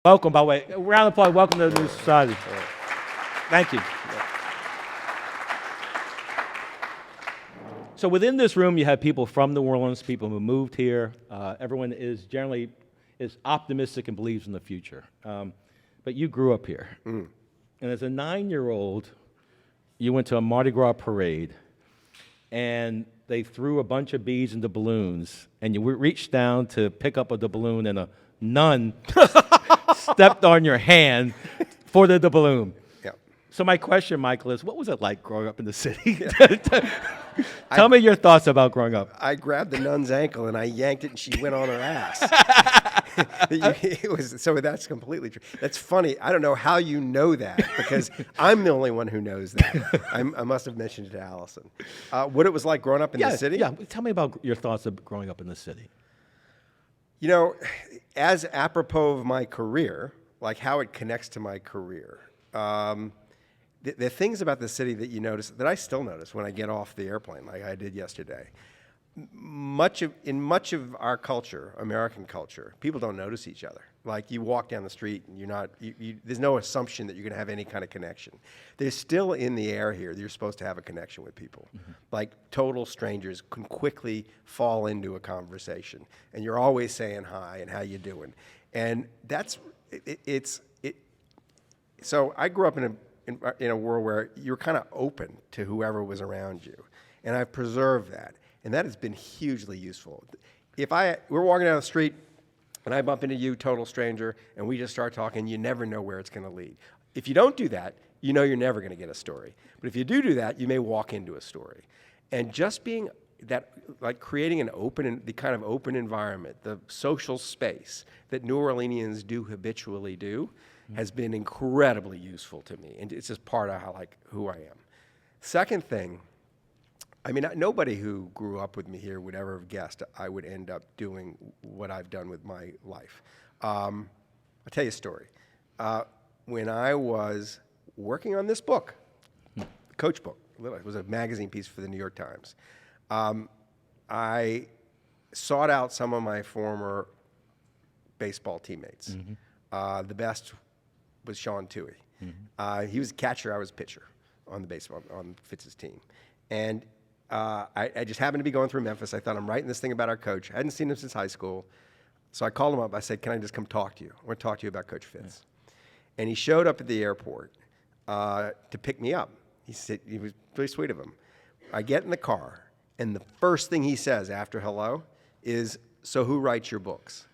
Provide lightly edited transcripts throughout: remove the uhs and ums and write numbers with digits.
Welcome, by the way. A round of applause. Welcome to the Nieux Society. Thank you. So within this room, you have people from New Orleans, people who moved here. Everyone is generally optimistic and believes in the future. But you grew up here. And as a 9-year-old, you went to a Mardi Gras parade, and they threw a bunch of beads into balloons, and you reached down to pick up the balloon, and a nun stepped on your hand for the balloon. Yeah. So my question, Michael, is what was it like growing up in the city? Tell me your thoughts about growing up. I grabbed the nun's ankle and I yanked it and she went on her ass. So that's completely true. That's funny. I don't know how you know that because I'm the only one who knows that. I must have mentioned it to Allison. What it was like growing up in the city? Yeah, tell me about your thoughts of growing up in the city. You know, as apropos of my career, like how it connects to my career, the things about the city that you notice, that I still notice when I get off the airplane, like I did yesterday, in much of our culture, American culture, people don't notice each other. Like you walk down the street and you're not, there's no assumption that you're going to have any kind of connection. There's still in the air here that you're supposed to have a connection with people. Mm-hmm. Like total strangers can quickly fall into a conversation, and you're always saying hi and how you doing, and that's So I grew up in a world where you're kind of open to whoever was around you, and I've preserved that. And that has been hugely useful. If we're walking down the street and I bump into you, total stranger, and we just start talking, you never know where it's going to lead. If you don't do that, you know you're never going to get a story. But if you do that, you may walk into a story. And just being that, like creating the kind of open environment, the social space that New Orleanians do habitually do, has been incredibly useful to me. And it's just part of who I am. Second thing, I mean, nobody who grew up with me here would ever have guessed I would end up doing what I've done with my life. I'll tell you a story. When I was working on this book, the Coach book, it was a magazine piece for the New York Times, I sought out some of my former baseball teammates. Mm-hmm. The best was Sean Toohey. Mm-hmm. He was a catcher, I was a pitcher on Fitz's team. And I just happened to be going through Memphis. I thought, I'm writing this thing about our coach. I hadn't seen him since high school. So I called him up. I said, can I just come talk to you? I want to talk to you about Coach Fitz. Yeah. And he showed up at the airport to pick me up. He was really sweet of him. I get in the car, and the first thing he says after hello is, so who writes your books?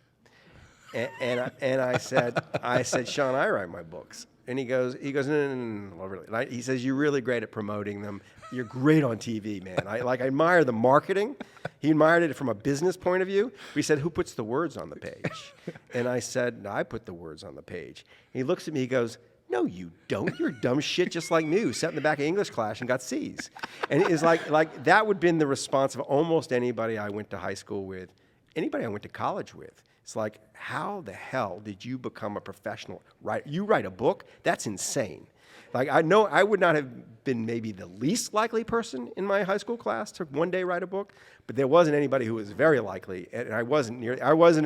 And I said, Sean, I write my books. And he goes, no, really. He says, you're really great at promoting them. You're great on TV, man. I admire the marketing. He admired it from a business point of view. He said, who puts the words on the page? And I said, no, I put the words on the page. And he looks at me, he goes, no, you don't. You're dumb shit just like me, who sat in the back of English class and got C's. And it's like that would have been the response of almost anybody I went to high school with, anybody I went to college with. It's like, how the hell did you become a professional writer? You write a book? That's insane. Like, I know I would not have been maybe the least likely person in my high school class to one day write a book, but there wasn't anybody who was very likely, and I wasn't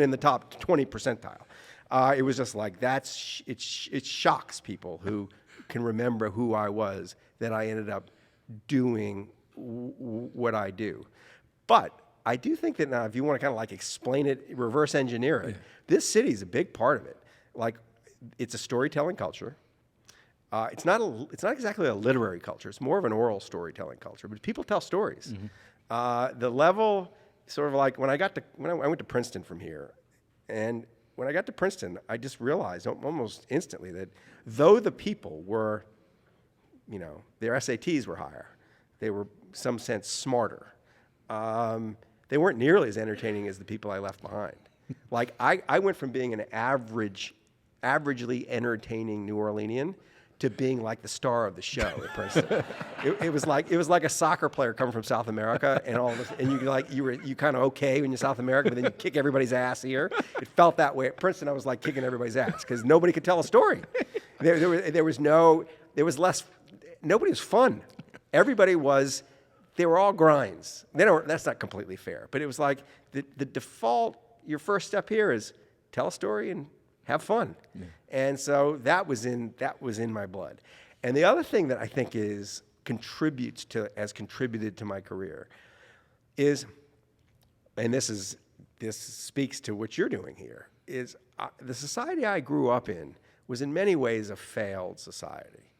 in the top 20 percentile. It was just like, it shocks people who can remember who I was, that I ended up doing what I do. But I do think that now, if you want to kind of like explain it, reverse engineer it, this city is a big part of it. Like, it's a storytelling culture. It's not exactly a literary culture. It's more of an oral storytelling culture. But people tell stories. Mm-hmm. The level, sort of like when I went to Princeton from here, and when I got to Princeton, I just realized almost instantly that though the people were, their SATs were higher, they were, in some sense, smarter. They weren't nearly as entertaining as the people I left behind. Like, I went from being an averagely entertaining New Orleanian to being like the star of the show at Princeton. it was like a soccer player coming from South America, and you kind of okay when you're South America, but then you kick everybody's ass here. It felt that way at Princeton. I was like kicking everybody's ass because nobody could tell a story. Nobody was fun. They were all grinds. That's not completely fair, but it was like the default. Your first step here is tell a story and have fun. And so that was in my blood. And the other thing that I think has contributed to my career is, and this speaks to what you're doing here, is the society I grew up in was in many ways a failed society.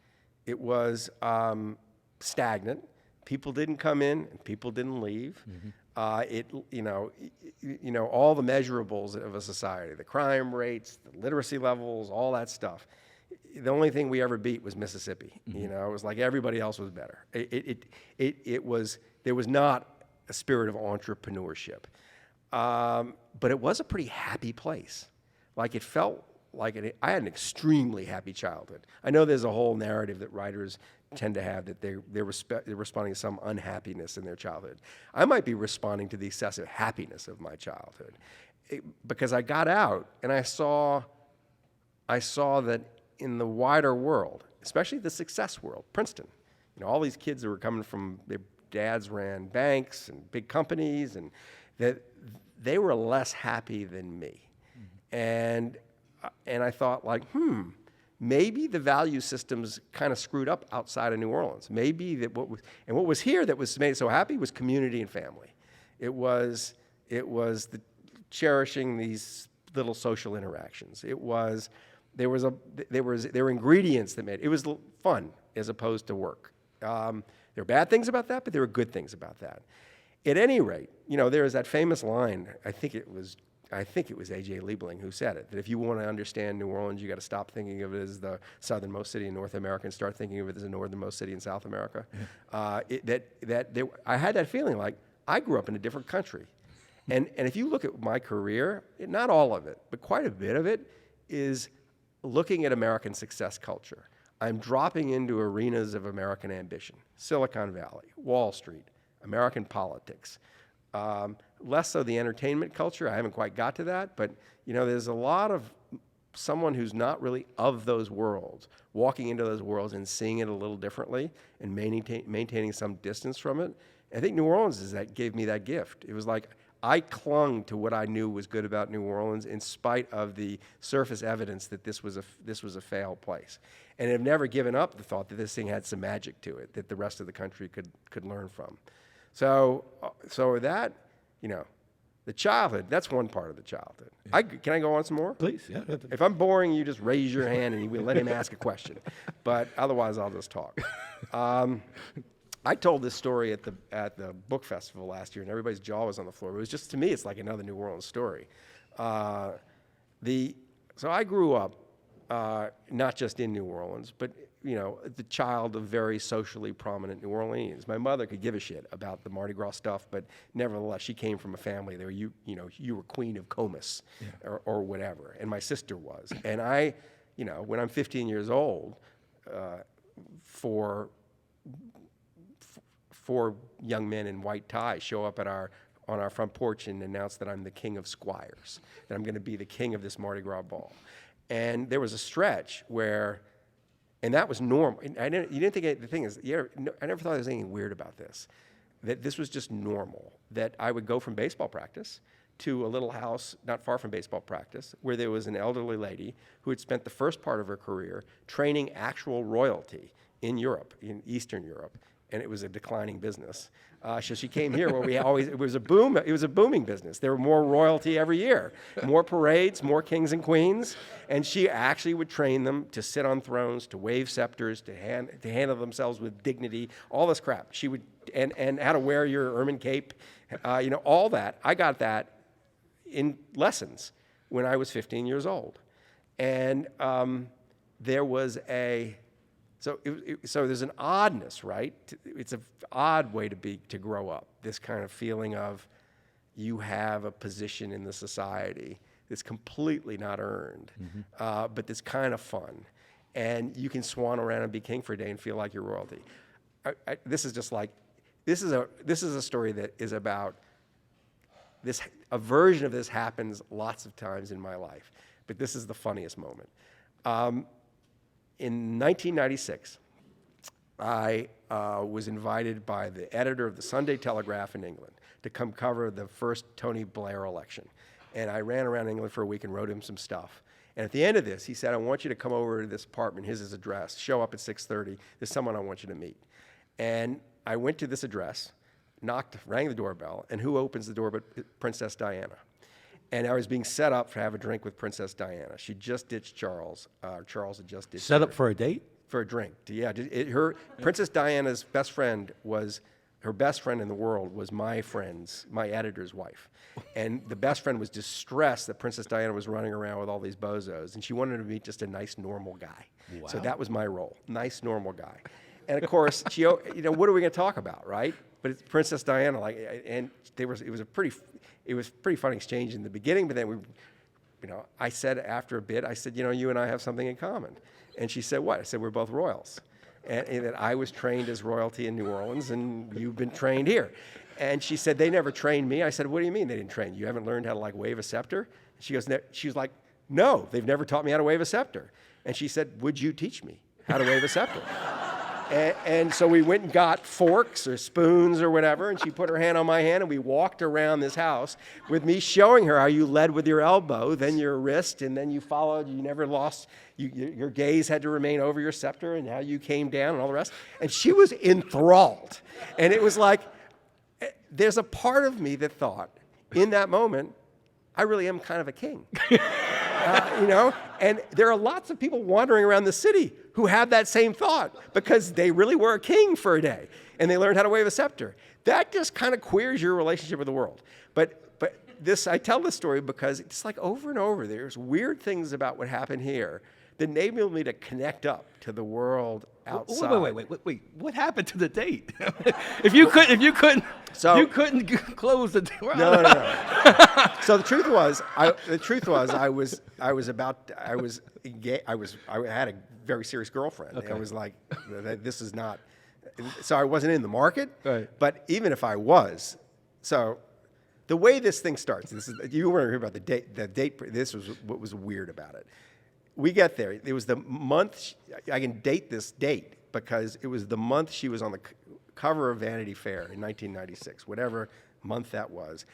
It was stagnant. People didn't come in and people didn't leave. All the measurables of a society, the crime rates, the literacy levels, all that stuff. The only thing we ever beat was Mississippi. It was like everybody else was better. There was not a spirit of entrepreneurship. But it was a pretty happy place. Like it felt like I had an extremely happy childhood. I know there's a whole narrative that writers tend to have that they're responding to some unhappiness in their childhood. I might be responding to the excessive happiness of my childhood because I got out and I saw that in the wider world, especially the success world, Princeton, all these kids that were coming from their dads ran banks and big companies, and that they were less happy than me. And I thought, like, maybe the value system's kind of screwed up outside of New Orleans. Maybe that what was here that was made it so happy was community and family. It was the cherishing these little social interactions. There were ingredients that made it was fun as opposed to work. There were bad things about that, but there were good things about that. At any rate, there is that famous line. I think it was A.J. Liebling who said it, that if you want to understand New Orleans, you got to stop thinking of it as the southernmost city in North America and start thinking of it as the northernmost city in South America. I had that feeling like I grew up in a different country. And if you look at my career, not all of it, but quite a bit of it is looking at American success culture. I'm dropping into arenas of American ambition, Silicon Valley, Wall Street, American politics. Less so the entertainment culture. I haven't quite got to that, but there's a lot of someone who's not really of those worlds, walking into those worlds and seeing it a little differently and maintaining some distance from it. I think New Orleans gave me that gift. It was like I clung to what I knew was good about New Orleans in spite of the surface evidence that this was a failed place, and have never given up the thought that this thing had some magic to it that the rest of the country could learn from. So that, the childhood, that's one part of the childhood. Can I go on some more? Please, yeah. If I'm boring, you just raise your hand and we'll let him ask a question. But otherwise, I'll just talk. I told this story at the book festival last year, and everybody's jaw was on the floor. It was just, to me, it's like another New Orleans story. So I grew up not just in New Orleans, but the child of very socially prominent New Orleans. My mother could give a shit about the Mardi Gras stuff, but nevertheless, she came from a family there. You were queen of Comus, or whatever, and my sister was. And I, when I'm 15 years old, four young men in white ties show up on our front porch and announce that I'm the king of squires, that I'm going to be the king of this Mardi Gras ball. And there was a stretch where, and that was normal. You didn't think, the thing is, I never thought there was anything weird about this, that this was just normal, that I would go from baseball practice to a little house not far from baseball practice where there was an elderly lady who had spent the first part of her career training actual royalty in Europe, in Eastern Europe, and it was a declining business. So she came here where it was a booming business. There were more royalty every year, more parades, more kings and queens, and she actually would train them to sit on thrones, to wave scepters, to handle themselves with dignity, all this crap. She would, and how to wear your ermine cape, all that. I got that in lessons when I was 15 years old. And there was So there's an oddness, right? It's an odd way to grow up. This kind of feeling of you have a position in the society that's completely not earned, but that's kind of fun, and you can swan around and be king for a day and feel like you're royalty. This is a story that is about this. A version of this happens lots of times in my life, but this is the funniest moment. In 1996, I was invited by the editor of the Sunday Telegraph in England to come cover the first Tony Blair election. And I ran around England for a week and wrote him some stuff. And at the end of this, he said, I want you to come over to this apartment. Here's his address. Show up at 6:30. There's someone I want you to meet. And I went to this address, knocked, rang the doorbell, and who opens the door but Princess Diana? And I was being set up to have a drink with Princess Diana. She just ditched Charles. Charles had just ditched Set her up for a date? for a drink. Yeah, Princess Diana's best friend was, her best friend in the world was my editor's wife. And the best friend was distressed that Princess Diana was running around with all these bozos, and she wanted to meet just a nice, normal guy. Wow. So that was my role, nice, normal guy. And of course, she, what are we going to talk about, right? But it's Princess Diana, and it was a pretty funny exchange in the beginning, but then I said after a bit, I said, you and I have something in common. And she said, what? I said, we're both royals. And that I was trained as royalty in New Orleans, and you've been trained here. And she said, they never trained me. I said, what do you mean they didn't train you? You haven't learned how to wave a scepter? She was like, no, they've never taught me how to wave a scepter. And she said, would you teach me how to wave a scepter? And so we went and got forks or spoons or whatever, and she put her hand on my hand, and we walked around this house with me showing her how you led with your elbow, then your wrist, and then you followed. You never lost. Your gaze had to remain over your scepter, and how you came down and all the rest. And she was enthralled. And it was like, there's a part of me that thought, in that moment, I really am kind of a king. And there are lots of people wandering around the city who have that same thought because they really were a king for a day and they learned how to wave a scepter. That just kind of queers your relationship with the world. But I tell this story because it's like over and over, there's weird things about what happened here that enabled me to connect up to the world outside. Wait. What happened to the date? if you couldn't close the door. No. So the truth was, I had a very serious girlfriend. Okay. I was like, this is not. So I wasn't in the market. Right. But even if I was, so the way this thing starts, you want to hear about the date. The date. This was what was weird about it. We get there. It was the month. I can date this date because it was the month she was on the cover of Vanity Fair in 1996, whatever month that was.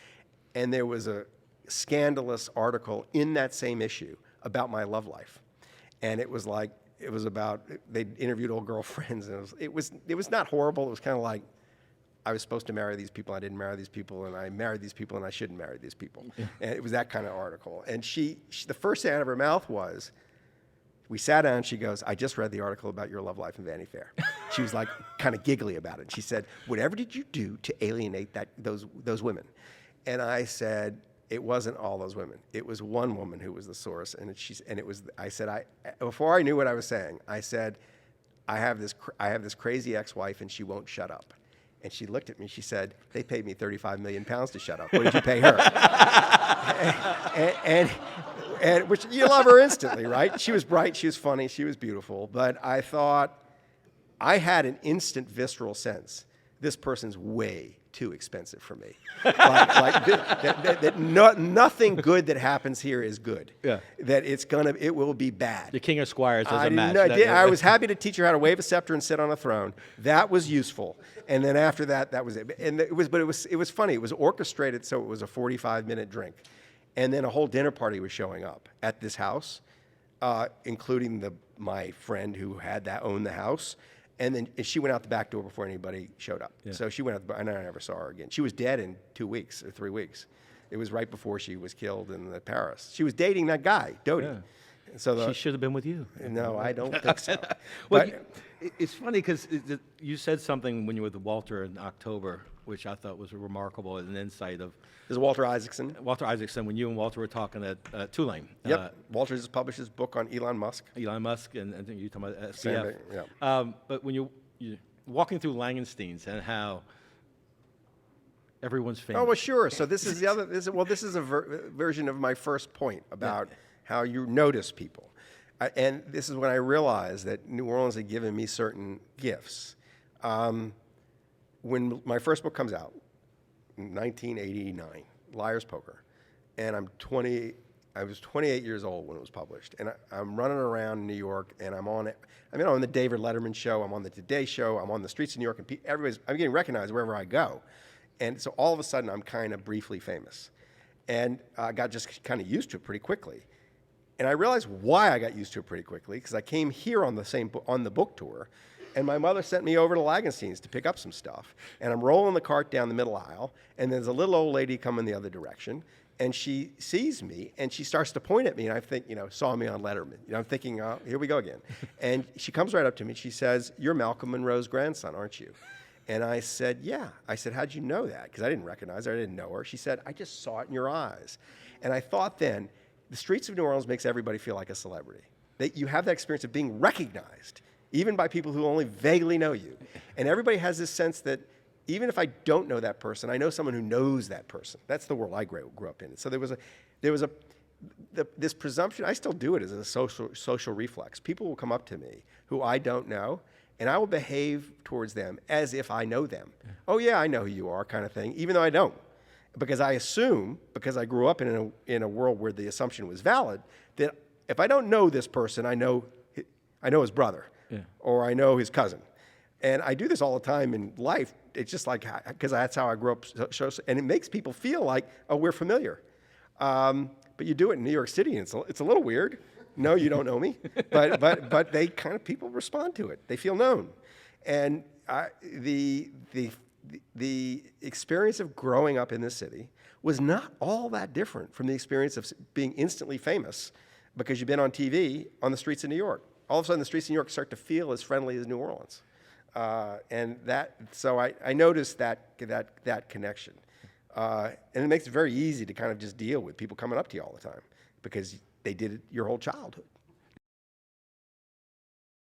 And there was a scandalous article in that same issue about my love life. And it was about, they interviewed old girlfriends, and it was not horrible. It was kind of like, I was supposed to marry these people, I didn't marry these people, and I married these people, and I shouldn't marry these people. Yeah. And it was that kind of article. And she the first thing out of her mouth was, we sat down, and she goes, I just read the article about your love life in Vanity Fair. She was like kind of giggly about it. She said, whatever did you do to alienate those women? And I said, it wasn't all those women. It was one woman who was the source. I said, before I knew what I was saying, I said, I have this crazy ex-wife, and she won't shut up. And she looked at me, she said, they paid me $35 million to shut up. What did you pay her? and which you love her instantly, right? She was bright, she was funny, she was beautiful. But I thought, I had an instant visceral sense, this person's way too expensive for me. Nothing good that happens here is good. Yeah. That it will be bad. The King of Squires doesn't match. I was happy to teach her how to wave a scepter and sit on a throne. That was useful. And then after that, that was it. And it was funny. It was orchestrated, so it was a 45-minute drink. And then a whole dinner party was showing up at this house, including my friend who owned the house. And then she went out the back door before anybody showed up. Yeah. So she went out the back, and I never saw her again. She was dead in 2 weeks or 3 weeks. It was right before she was killed in Paris. She was dating that guy, Dodie. Yeah. So she should have been with you. No, I don't think so. Well, it's funny because you said something when you were with Walter in October, which I thought was remarkable, an insight of. This is Walter Isaacson. Walter Isaacson, when you and Walter were talking at Tulane. Yep. Walter just published his book on Elon Musk. And I think you're talking about SBF. Yeah. But when you're walking through Langenstein's and how everyone's famous. Oh, well, sure. So this is the other. This is a version of my first point about how you notice people. And this is when I realized that New Orleans had given me certain gifts. When my first book comes out, in 1989, Liar's Poker, and I was 28 years old when it was published, and I'm running around New York, and I'm on the David Letterman show, I'm on the Today Show, I'm on the streets of New York, and I'm getting recognized wherever I go. And so all of a sudden, I'm kind of briefly famous. And I got just kind of used to it pretty quickly. And I realized why I got used to it pretty quickly, because I came here on the book tour, and my mother sent me over to Lagenstein's to pick up some stuff. And I'm rolling the cart down the middle aisle, and there's a little old lady coming the other direction, and she sees me, and she starts to point at me, and I think, saw me on Letterman. I'm thinking, oh, here we go again. And she comes right up to me, and she says, "You're Malcolm Monroe's grandson, aren't you?" And I said, "Yeah." I said, "How'd you know that?" Because I didn't recognize her, I didn't know her. She said, "I just saw it in your eyes." And I thought then, the streets of New Orleans makes everybody feel like a celebrity. That you have that experience of being recognized, even by people who only vaguely know you. And everybody has this sense that even if I don't know that person, I know someone who knows that person. That's the world I grew up in. So there was this presumption. I still do it as a social reflex. People will come up to me who I don't know, and I will behave towards them as if I know them. "Oh yeah, I know who you are," kind of thing, even though I don't. Because I assume, because I grew up in a world where the assumption was valid, that if I don't know this person, I know his brother, or I know his cousin. And I do this all the time in life. It's just like, because that's how I grew up, and it makes people feel like, oh, we're familiar. But you do it in New York City, and it's a little weird. No, you don't know me, but they kind of, people respond to it. They feel known, and the experience of growing up in this city was not all that different from the experience of being instantly famous because you've been on TV on the streets of New York. All of a sudden, the streets of New York start to feel as friendly as New Orleans, so I noticed that connection, and it makes it very easy to kind of just deal with people coming up to you all the time because they did it your whole childhood.